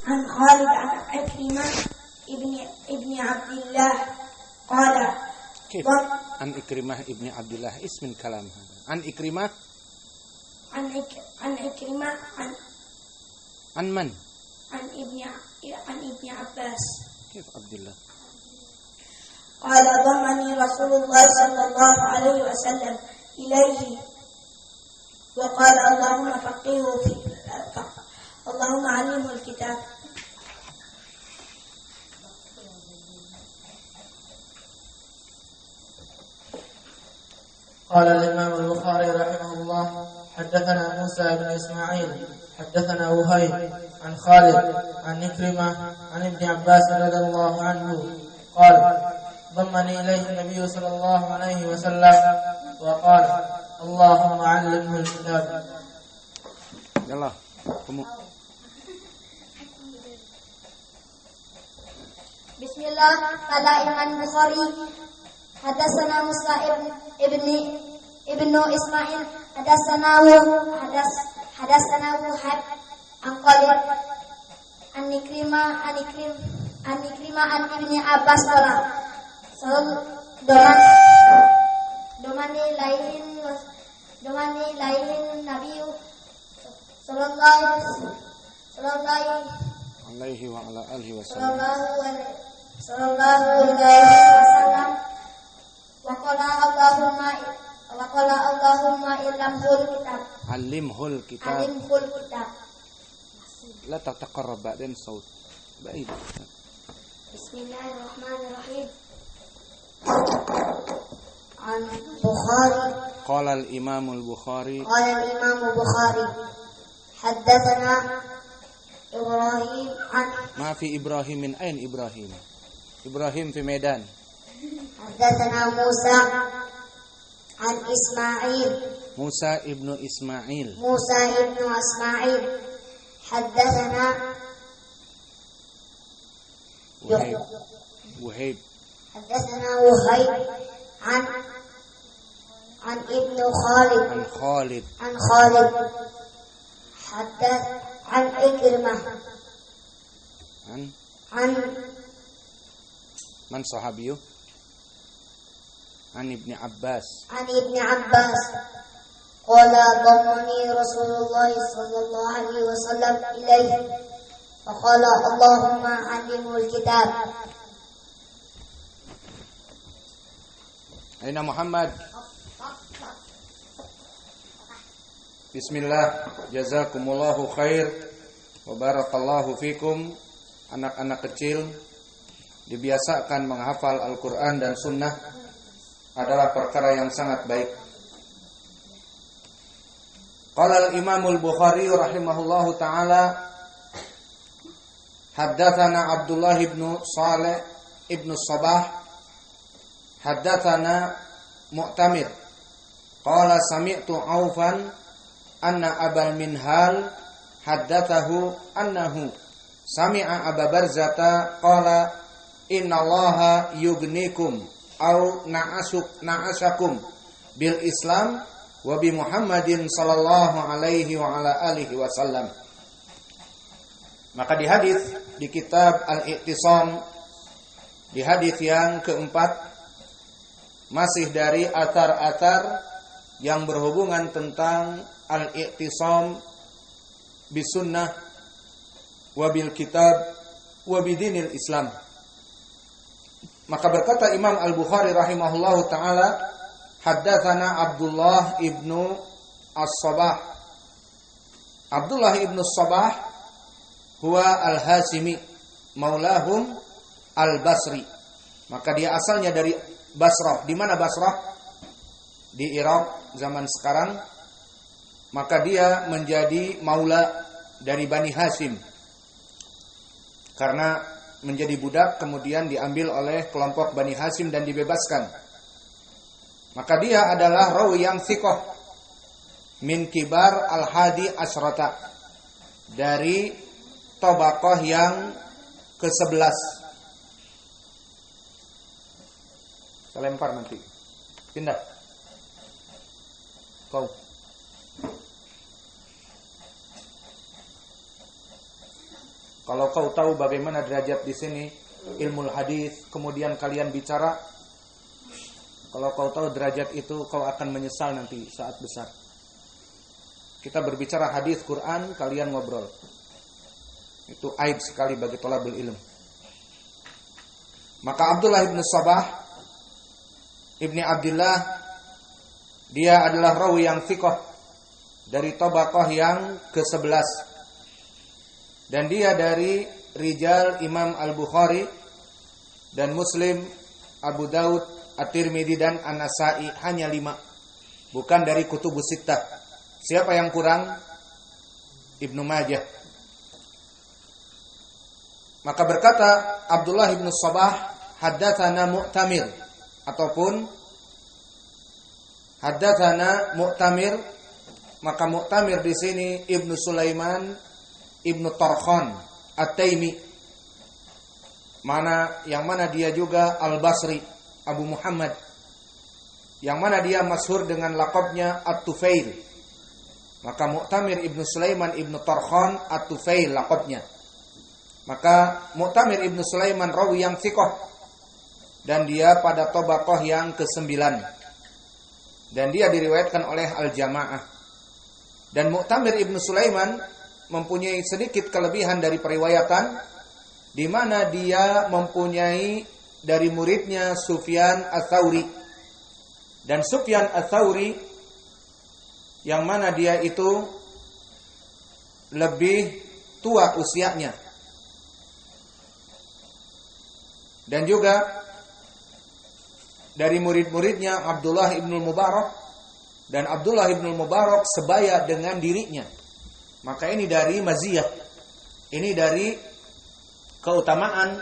عن خالد عن عكرمة ابن عبد الله قال كيف عن عكرمة ابن عبد الله اسم الكلام هذا عن عكرمة عن عكرمة عن من عن ابن عباس كيف عبد الله قال ضمني رسول الله صلى الله عليه وسلم إليه وقال اللهم فقهه في اللهم علمه الكتاب. قال الإمام البخاري رحمه الله حدثنا موسى بن إسماعيل حدثنا وهيب عن خالد عن عكرمة عن ابن عباس رضي الله عنه قال ضمني إليه النبي صلى الله عليه وسلم وقال اللهم علمه الكتاب. يلا بسم الله. قال الإمام البخاري حدثنا موسى ابن إسماعيل حدثنا وهب عن خالد عن عكرمة عن ابن عباس قال domani lain Nabi sallallahu alaihi wa ala alihi wasallam wa qala Allahumma allimhul kitab la tataqarrab ba'din saut ba'id. Bismillahirrahmanirrahim. An Bukhari qala al-imam al-Bukhari haddatsana Ibrahim an ma fi Ibrahim min ain Ibrahim fi Medan. Haddatsana Musa ibnu Ismail haddatsana Wahib haddatsana Wahib an ibnu Khalid haddatsana an Ikrimah an man sahabiyu an Ibn Abbas qala dhammani Rasulullah sallallahu alaihi wasallam ilaihi wa qala Allahumma 'allimhul kitab. Aina Muhammad. Bismillah, jazakumullahu khair wa barakallahu fikum. Anak-anak kecil dibiasakan menghafal Al-Quran dan Sunnah adalah perkara yang sangat baik. Qala al-Imam al-Bukhari rahimahullahu ta'ala haddatsana Abdullah ibn Saleh ibn Sabah haddatsana Mu'tamir qala sami'tu Aufan anna Abal Minhal haddathahu annahu sami'a Aba Barzata qala innallaha yugnikum au na'asakum bil Islam wa bi Muhammadin sallallahu alaihi wa ala alihi wasallam. Maka di hadis di kitab Al-I'tisam di hadis yang keempat masih dari atar-atar yang berhubungan tentang al-i'tisam bisunnah wa bil kitab wa bidinil Islam. Maka berkata Imam Al-Bukhari rahimahullahu taala, haddatsana Abdullah ibnu As-Sabah. Abdullah ibnu As-Sabah huwa al-Hasimi maulahum al-Basri. Maka dia asalnya dari Basrah. Di mana Basrah? Di Irak zaman sekarang. Maka dia menjadi maula dari Bani Hashim. Karena menjadi budak kemudian diambil oleh kelompok Bani Hashim dan dibebaskan. Maka dia adalah rawi yang thiqah min kibar al-hadi asyrata, dari tabaqah yang ke-11. Saya lempar nanti. Pindah. Kau. Kalau kau tahu bagaimana derajat di sini ilmu hadis, kemudian kalian bicara, kalau kau tahu derajat itu, kau akan menyesal nanti saat besar. Kita berbicara hadis Quran, kalian ngobrol. Itu aib sekali bagi thalabul ilm. Maka Abdullah ibn Sabah ibni Abdullah, dia adalah rawi yang thiqah dari tabaqah yang ke-11. Dan dia dari rijal Imam Al-Bukhari dan Muslim, Abu Daud, At-Tirmidzi dan An-Nasa'i, hanya 5. Bukan dari kutubus sittah. Siapa yang kurang? Ibnu Majah. Maka berkata Abdullah ibn Sabah, haddatsana Mu'tamir, ataupun haddatsana Mu'tamir. Maka Mu'tamir di sini Ibnu Sulaiman Ibnu Tarkhan At-Taimi, yang mana dia juga Al-Basri, Abu Muhammad, yang mana dia masyhur dengan laqabnya At-Tufail. Maka Mu'tamir Ibnu Sulaiman Ibnu Tarkhan At-Tufail laqabnya. Maka Mu'tamir Ibnu Sulaiman rawi yang thiqah, dan dia pada tabaqah yang ke-9, dan dia diriwayatkan oleh Al-Jamaah. Dan Mu'tamir Ibnu Sulaiman mempunyai sedikit kelebihan dari periwayatan, di mana dia mempunyai dari muridnya Sufyan Ats-Tsauri. Dan Sufyan Ats-Tsauri yang mana dia itu lebih tua usianya. Dan juga dari murid-muridnya Abdullah ibn Mubarak, dan Abdullah ibn Mubarak sebaya dengan dirinya. Maka ini dari maziyah, ini dari keutamaan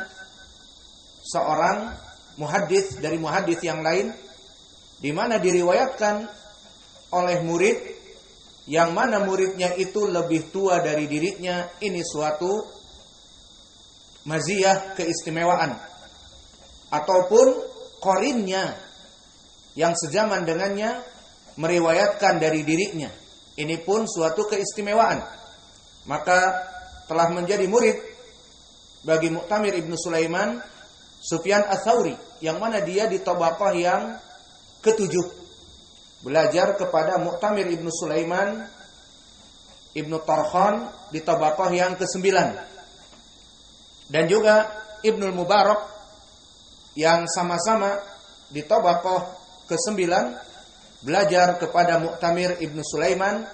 seorang muhaddits dari muhaddits yang lain, di mana diriwayatkan oleh murid yang mana muridnya itu lebih tua dari dirinya. Ini suatu maziyah, keistimewaan. Ataupun qarinnya yang sezaman dengannya meriwayatkan dari dirinya, ini pun suatu keistimewaan. Maka telah menjadi murid bagi Mu'tamir Ibnu Sulaiman Sufyan Ats-Tsauri, yang mana dia di tabaqah yang ke-7, belajar kepada Mu'tamir Ibnu Sulaiman Ibnu Tarkhan di tabaqah yang ke-9. Dan juga Ibnu Mubarak yang sama-sama di tabaqah ke-9 belajar kepada Mu'tamir Ibnu Sulaiman,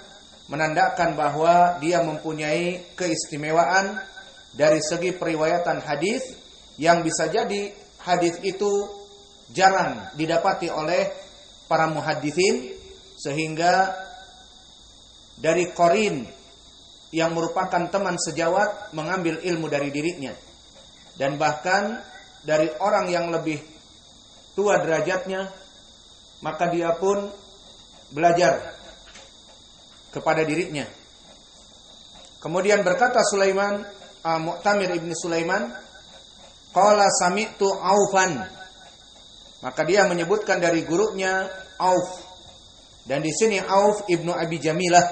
menandakan bahwa dia mempunyai keistimewaan dari segi periwayatan hadis, yang bisa jadi hadis itu jarang didapati oleh para muhadditsin, sehingga dari qarin yang merupakan teman sejawat mengambil ilmu dari dirinya, dan bahkan dari orang yang lebih tua derajatnya, maka dia pun belajar kepada dirinya. Kemudian berkata Mu'tamir Ibnu Sulaiman, qala sami'tu Aufan. Maka dia menyebutkan dari gurunya Auf. Dan di sini Auf Ibnu Abi Jamilah,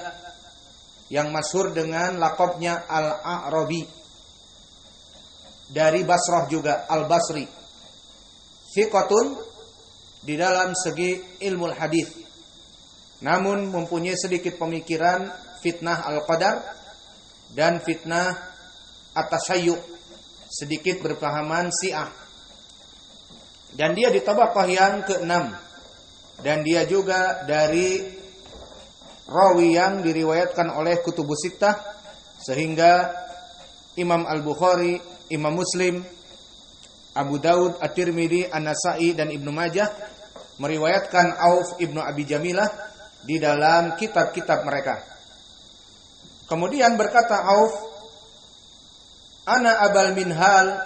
yang masyhur dengan laqabnya Al-A'rabi, dari Basrah juga, Al-Basri. Thiqatun di dalam segi ilmu hadis, namun mempunyai sedikit pemikiran fitnah al-qadar dan fitnah at-tasyayyu', sedikit berpahaman Syiah. Dan dia di tabaqah yang ke-6, dan dia juga dari rawi yang diriwayatkan oleh kutubus sittah, sehingga Imam Al-Bukhari, Imam Muslim, Abu Daud, At-Tirmidzi, An-Nasa'i dan Ibnu Majah meriwayatkan Auf Ibnu Abi Jamilah di dalam kitab-kitab mereka. Kemudian berkata Auf, ana Abul Minhal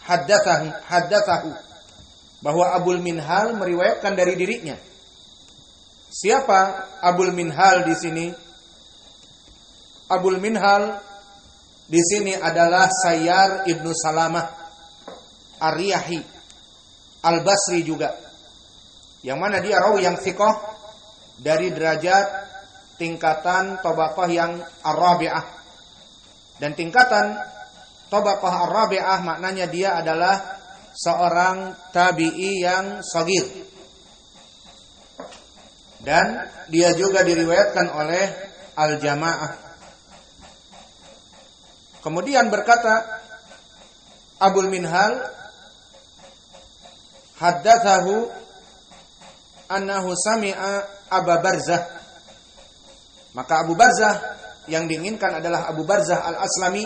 haddatsahu, bahwa Abul Minhal meriwayatkan dari dirinya. Siapa Abul Minhal di sini? Abul Minhal di sini adalah Sayyar Ibnu Salamah Ar-Riyahi Al-Basri juga, yang mana dia rawi yang thiqah dari derajat tingkatan tabaqah yang ar-rabi'ah, dan tingkatan tabaqah ar-rabi'ah maknanya dia adalah seorang tabi'i yang shagir. Dan dia juga diriwayatkan oleh al-jamaah. Kemudian berkata Abul Minhal, haddatsahu annahu sami'a Abu Barzah. Maka Abu Barzah yang diinginkan adalah Abu Barzah al-Aslami,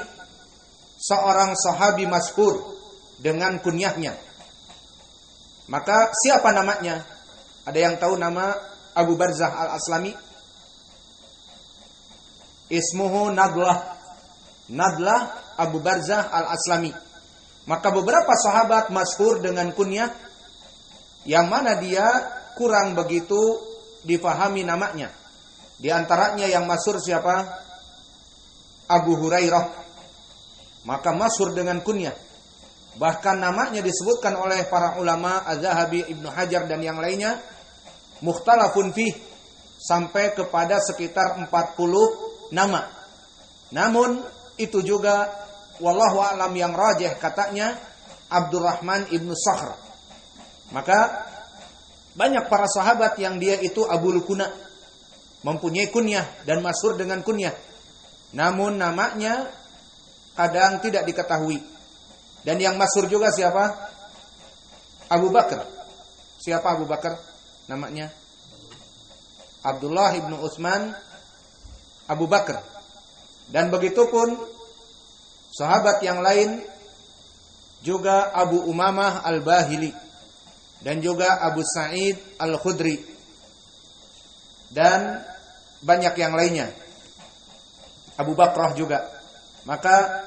seorang sahabi masyhur dengan kunyahnya. Maka siapa namanya? Ada yang tahu nama Abu Barzah al-Aslami? Ismuhu Nadlah. Nadlah Abu Barzah al-Aslami. Maka beberapa sahabat masyhur dengan kunyah yang mana dia kurang begitu difahami namanya. Di antaranya yang masyhur siapa? Abu Hurairah. Maka masyhur dengan kunyah. Bahkan namanya disebutkan oleh para ulama Az-Zahabi, Ibnu Hajar dan yang lainnya mukhtalafun fih, sampai kepada sekitar 40 nama. Namun itu juga wallahu a'lam yang rajih katanya Abdurrahman ibnu Sakhr. Maka banyak para sahabat yang dia itu Abul Kuna, mempunyai kunyah dan masyhur dengan kunyah. Namun namanya kadang tidak diketahui. Dan yang masyhur juga siapa? Abu Bakar. Siapa Abu Bakar? Namanya Abdullah ibnu Utsman Abu Bakar. Dan begitu pun sahabat yang lain juga Abu Umamah al-Bahili dan juga Abu Sa'id al-Khudri dan banyak yang lainnya. Abu Bakrah juga. Maka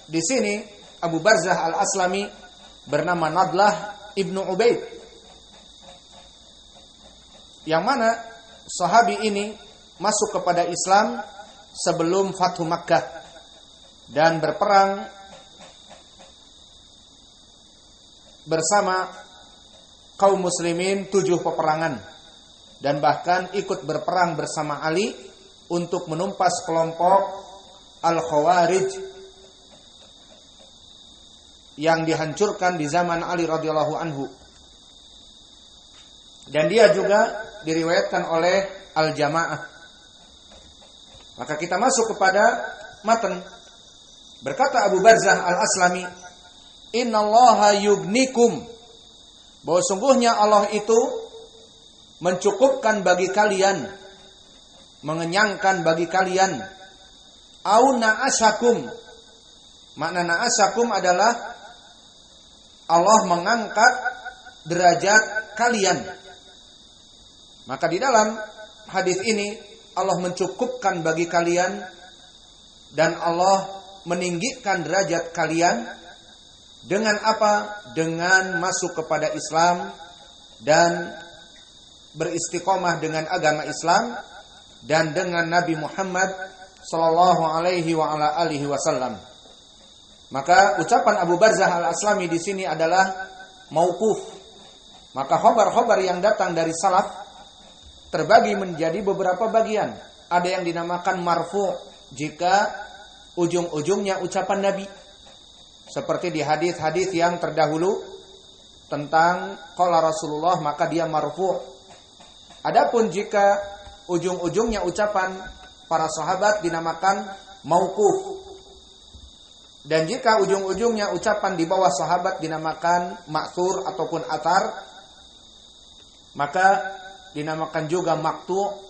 di sini Abu Barzah al-Aslami bernama Nadlah ibnu Ubaid, yang mana sahabi ini masuk kepada Islam sebelum Fathu Makkah dan berperang bersama kaum muslimin 7 peperangan, dan bahkan ikut berperang bersama Ali untuk menumpas kelompok Al-Khawarij yang dihancurkan di zaman Ali radhiyallahu anhu. Dan dia juga diriwayatkan oleh Al-Jamaah. Maka kita masuk kepada matan. Berkata Abu Barzah al-Aslami, innallaha yugnikum, bahwa sungguhnya Allah itu mencukupkan bagi kalian, mengenyangkan bagi kalian. Au na'asakum, makna na'asakum adalah Allah mengangkat derajat kalian. Maka di dalam hadis ini Allah mencukupkan bagi kalian dan Allah meninggikan derajat kalian dengan apa? Dengan masuk kepada Islam dan beristiqomah dengan agama Islam dan dengan Nabi Muhammad sallallahu alaihi wa ala alihi wasallam. Maka ucapan Abu Barzah al-Aslami di sini adalah mauquf. Maka khabar-khabar yang datang dari salaf terbagi menjadi beberapa bagian. Ada yang dinamakan marfu' jika ujung-ujungnya ucapan Nabi. Seperti di hadis-hadis yang terdahulu tentang qala Rasulullah, maka dia marfu'. Adapun jika ujung-ujungnya ucapan para sahabat dinamakan mauquf. Dan jika ujung-ujungnya ucapan di bawah sahabat dinamakan ma'thur ataupun athar, maka dinamakan juga maqtu'.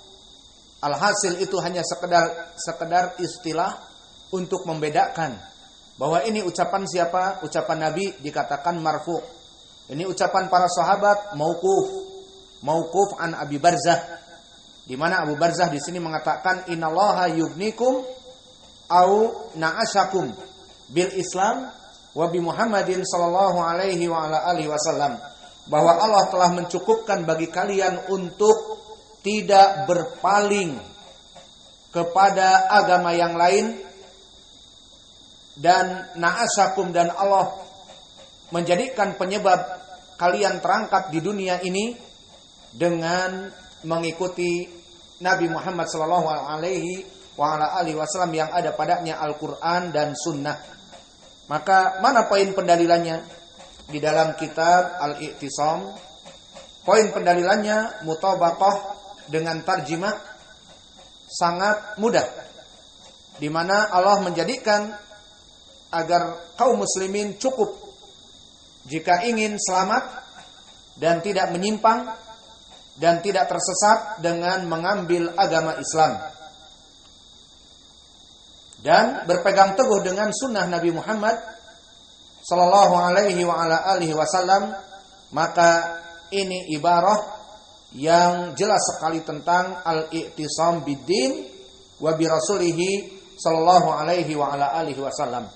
Alhasil itu hanya sekedar istilah untuk membedakan bahwa ini ucapan siapa? Ucapan Nabi dikatakan marfu'. Ini ucapan para sahabat mauquf. Mauquf an Abi Barzah. Di mana Abu Barzah di sini mengatakan innallaha yubnikum au na'asyakum bil Islam wa bi Muhammadin sallallahu alaihi wa ala alihi wasallam. Bahwa Allah telah mencukupkan bagi kalian untuk tidak berpaling kepada agama yang lain, dan na'asakum, dan Allah menjadikan penyebab kalian terangkat di dunia ini dengan mengikuti Nabi Muhammad sallallahu alaihi wa ala alihi wasallam yang ada padanya Al-Qur'an dan sunnah. Maka mana poin pendalilannya? Di dalam kitab Al-I'tisam, poin pendalilannya mutabaqah dengan tarjimah sangat mudah, di mana Allah menjadikan agar kaum muslimin cukup jika ingin selamat dan tidak menyimpang dan tidak tersesat dengan mengambil agama Islam dan berpegang teguh dengan sunnah Nabi Muhammad sallallahu alaihi wa ala alihi wasallam. Maka ini ibarah yang jelas sekali tentang al-i'tisam bid-din wa bi rasulihi sallallahu alaihi wa ala alihi wasallam.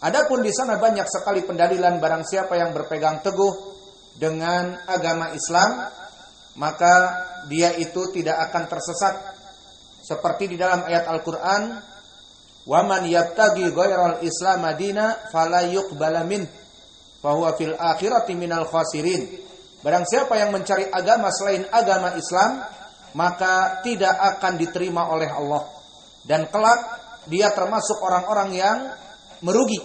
Adapun di sana banyak sekali pendalilan barang siapa yang berpegang teguh dengan agama Islam, maka dia itu tidak akan tersesat. Seperti di dalam ayat Al-Qur'an, "Wa man yattaqi ghairal Islam madina fala yuqbala min fa huwa fil akhirati minal khasirin." Barang siapa yang mencari agama selain agama Islam, maka tidak akan diterima oleh Allah, dan kelak dia termasuk orang-orang yang merugi,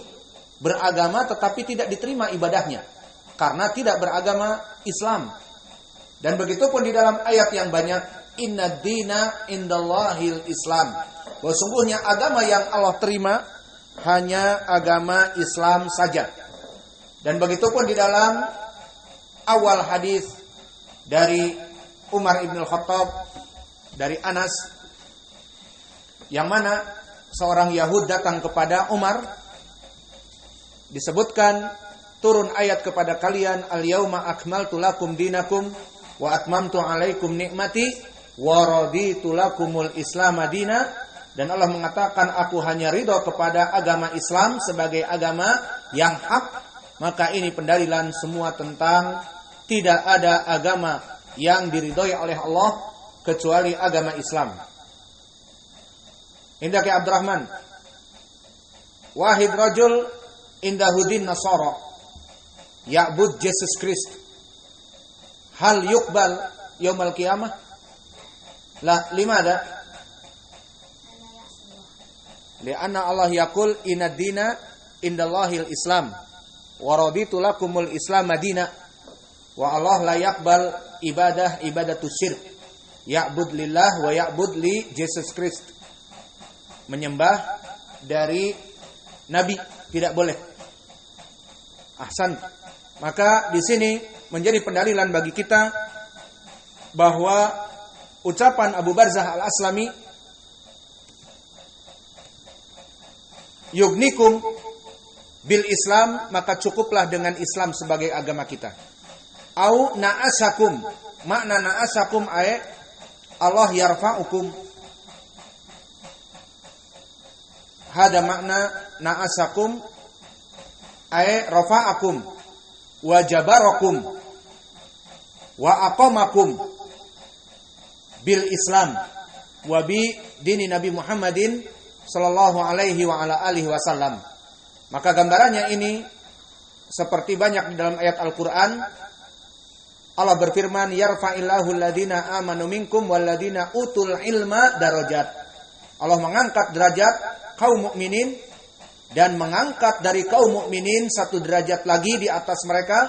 beragama tetapi tidak diterima ibadahnya karena tidak beragama Islam. Dan begitu pun di dalam ayat yang banyak, "Innad dina indallahil Islam." Bahwa sungguhnya agama yang Allah terima hanya agama Islam saja. Dan begitu pun di dalam awal hadis dari Umar ibn al-Khattab dari Anas, yang mana seorang Yahud datang kepada Umar, disebutkan turun ayat kepada kalian, "Al-yauma akmaltu lakum dinakum wa atmamtu alaikum nikmati wa raditu lakumul Islam madina." Dan Allah mengatakan, aku hanya ridho kepada agama Islam sebagai agama yang hak. Maka ini pendalilan semua tentang tidak ada agama yang diridhoi oleh Allah kecuali agama Islam. Indah ke Abdurrahman, wahid rajul indahudin nasara ya'bud Jesus Christ, hal yuqbal yaumal qiyamah? La, limada? Lianna Allah yaqul inad dina indallahil Islam wa raditu lakumul Islam madina. Wa Allah la yaqbal ibadatu syirk. Ya'bud lillah wa ya'bud li Jesus Christ. Menyembah dari nabi tidak boleh. Ahsan. Maka di sini menjadi pendalilan bagi kita bahwa ucapan Abu Barzah Al-Aslami, yugnikum bil Islam, maka cukuplah dengan Islam sebagai agama kita. Au na'asakum, makna na'asakum ay Allah yarfa'ukum. Hada makna na'asakum ay rafa'akum wa jabarakum wa aqamakum bil Islam wa bi dini Nabi Muhammadin sallallahu alaihi wa ala alihi wasallam. Maka gambarannya ini seperti banyak di dalam ayat Al-Qur'an. Allah berfirman, yarfa'illahu alladhina amanu minkum walladhina utul ilma darajat. Allah mengangkat derajat kaum mukminin dan mengangkat dari kaum mukminin satu derajat lagi di atas mereka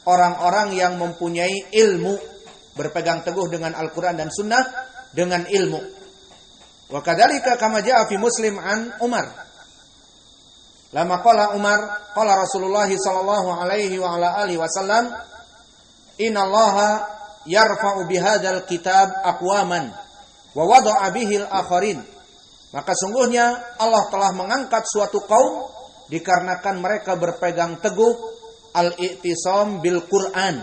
orang-orang yang mempunyai ilmu, berpegang teguh dengan Al-Qur'an dan Sunnah dengan ilmu. Wa kadzalika kama jaa fi Muslim an Umar. Lama qala Umar, qala Rasulullah sallallahu alaihi wa ala alihi wasallam, "Innallaha yarfa'u bihadzal kitab aqwaman wa wada'a bihil akharin." Maka sungguhnya Allah telah mengangkat suatu kaum dikarenakan mereka berpegang teguh al-i'tisam bil Qur'an,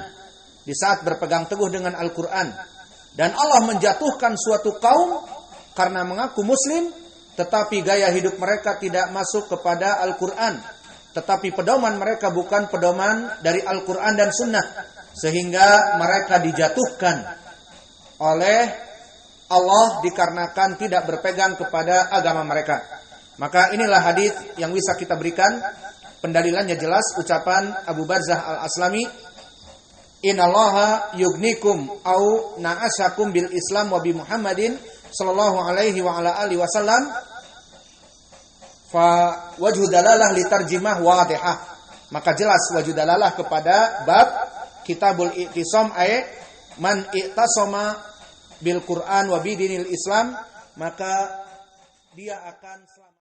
di saat berpegang teguh dengan Al-Qur'an. Dan Allah menjatuhkan suatu kaum karena mengaku muslim, tetapi gaya hidup mereka tidak masuk kepada Al-Quran. Tetapi pedoman mereka bukan pedoman dari Al-Quran dan Sunnah. Sehingga mereka dijatuhkan oleh Allah dikarenakan tidak berpegang kepada agama mereka. Maka inilah hadis yang bisa kita berikan. Pendalilannya jelas, ucapan Abu Barzah Al-Aslami, "Innallaha yugnikum au na'asakum bil Islam wa bi Muhammadin sallallahu alaihi wa ala alihi wasallam fa wajhu dalalah li tarjimah wadihah. Maka jelas wajhu dalalah kepada bab kitabul i'tisam ay man i'tasama bil Quran wa bidinil Islam, maka dia akan selamat.